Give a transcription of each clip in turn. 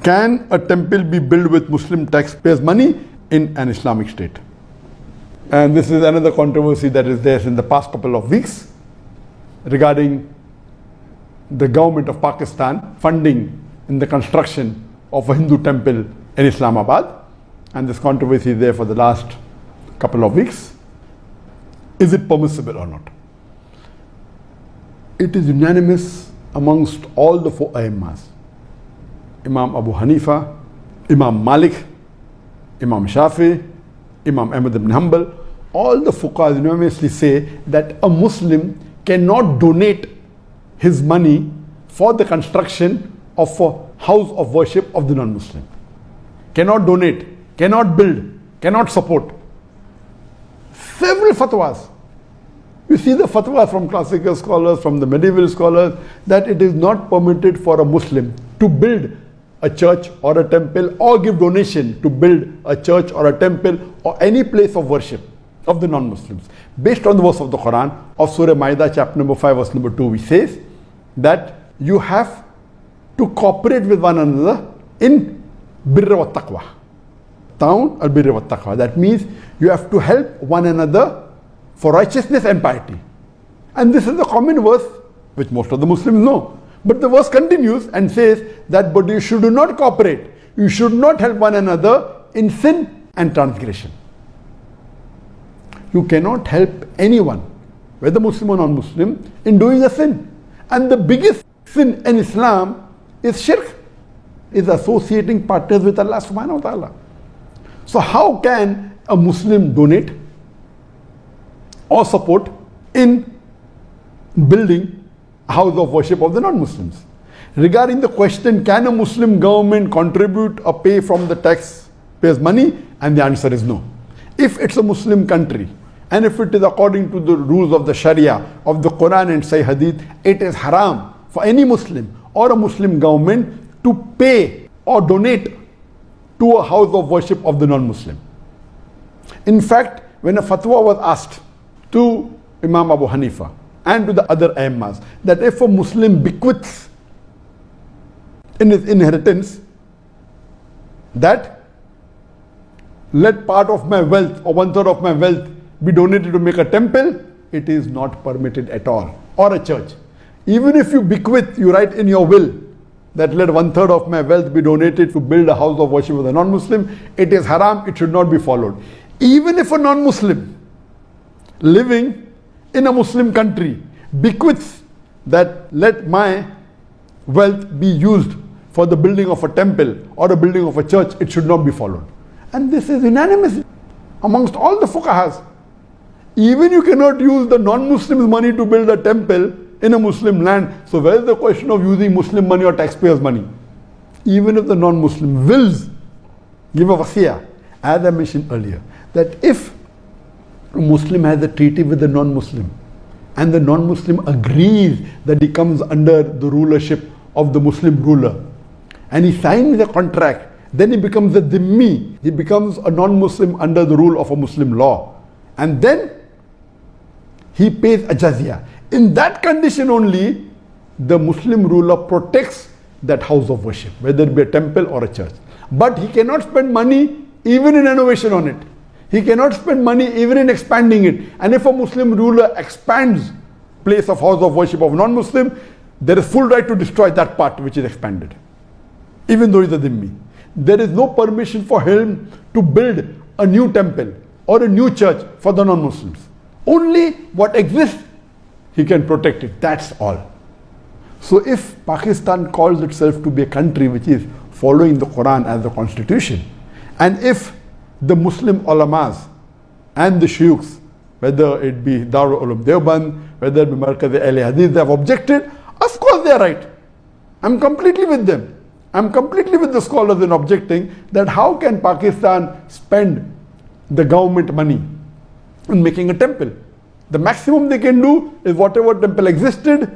Can a temple be built with Muslim taxpayers' money in an Islamic state? And this is another controversy that is there in the past couple of weeks regarding the government of Pakistan funding in the construction of a Hindu temple in Islamabad. And this controversy is there for the last couple of weeks. Is it permissible or not? It is unanimous amongst all the four Aimmas. Imam Abu Hanifa, Imam Malik, Imam Shafi, Imam Ahmad ibn Hanbal, all the fuqahas unanimously say that a Muslim cannot donate his money for the construction of a house of worship of the non-Muslim. Cannot donate, cannot build, cannot support. Several fatwas. You see the fatwas from classical scholars, from the medieval scholars, that it is not permitted for a Muslim to build a church or a temple or give donation to build a church or a temple or any place of worship of the non-Muslims. Based on the verse of the Quran of Surah Ma'idah chapter number 5 verse number 2, which says that you have to cooperate with one another in birra wa taqwa. Ta'awun al birra wa taqwa. That means you have to help one another for righteousness and piety. And this is a common verse which most of the Muslims know. But the verse continues and says that but you should not cooperate. You should not help one another in sin and transgression. You cannot help anyone, whether Muslim or non-Muslim, in doing a sin. And the biggest sin in Islam is shirk, is associating partners with Allah subhanahu wa ta'ala. So how can a Muslim donate or support in building a house of worship of the non-Muslims? Regarding the question, can a Muslim government contribute or pay from the taxpayers' money? And the answer is no. If it's a Muslim country, and if it is according to the rules of the Sharia, of the Quran and Sahih Hadith, it is haram for any Muslim or a Muslim government to pay or donate to a house of worship of the non-Muslim. In fact, when a fatwa was asked to Imam Abu Hanifa and to the other Aimmas that if a Muslim bequeaths in his inheritance that let part of my wealth or 1/3 of my wealth be donated to make a temple, it is not permitted at all, or a church. Even if you bequeath, you write in your will that let 1/3 of my wealth be donated to build a house of worship of the non-Muslim, it is haram, it should not be followed. Even if a non-Muslim living in a Muslim country bequeaths that let my wealth be used for the building of a temple or the building of a church, it should not be followed. And this is unanimous amongst all the fuqahas. Even you cannot use the non-Muslims' money to build a temple in a Muslim land. So where is the question of using Muslim money or taxpayers' money? Even if the non-Muslim wills give a wasiyah, as I mentioned earlier, that if a Muslim has a treaty with the non-Muslim and the non-Muslim agrees that he comes under the rulership of the Muslim ruler and he signs the contract, then he becomes a dhimmi, he becomes a non-Muslim under the rule of a Muslim law, and then he pays a jizya. In that condition only, the Muslim ruler protects that house of worship, whether it be a temple or a church. But he cannot spend money even in renovation on it. He cannot spend money even in expanding it. And if a Muslim ruler expands place of house of worship of non-Muslim, there is full right to destroy that part which is expanded, even though he is a dhimmi. There is no permission for him to build a new temple or a new church for the non-Muslims. Only what exists, he can protect it. That's all. So if Pakistan calls itself to be a country which is following the Quran as the constitution, and if the Muslim ulamas and the shuyukhs, whether it be Darul Ulum Deoband, whether it be Markaz Ahl Hadith, they have objected, of course they are right. I'm completely with them. I'm completely with the scholars in objecting that how can Pakistan spend the government money in making a temple? The maximum they can do is whatever temple existed,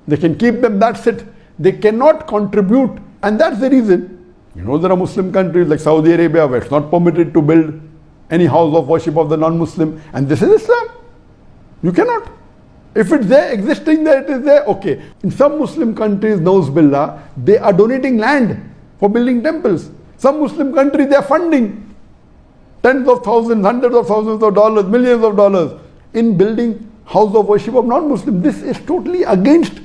they can keep them, that's it. They cannot contribute, and that's the reason. You know, there are Muslim countries like Saudi Arabia where it's not permitted to build any house of worship of the non-Muslim, and this is Islam. You cannot. If it's there, existing there, it is there, okay. In some Muslim countries, Nauz Billah, they are donating land for building temples. Some Muslim countries, they are funding tens of thousands, hundreds of thousands of dollars, millions of dollars in building house of worship of non-Muslims. This is totally against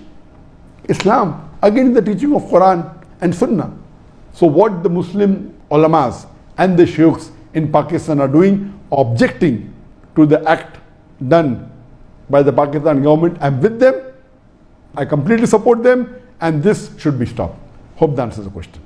Islam, against the teaching of Quran and Sunnah. So what the Muslim ulamas and the sheikhs in Pakistan are doing, objecting to the act done by the Pakistan government, I'm with them. I completely support them, and this should be stopped. Hope that answers the question.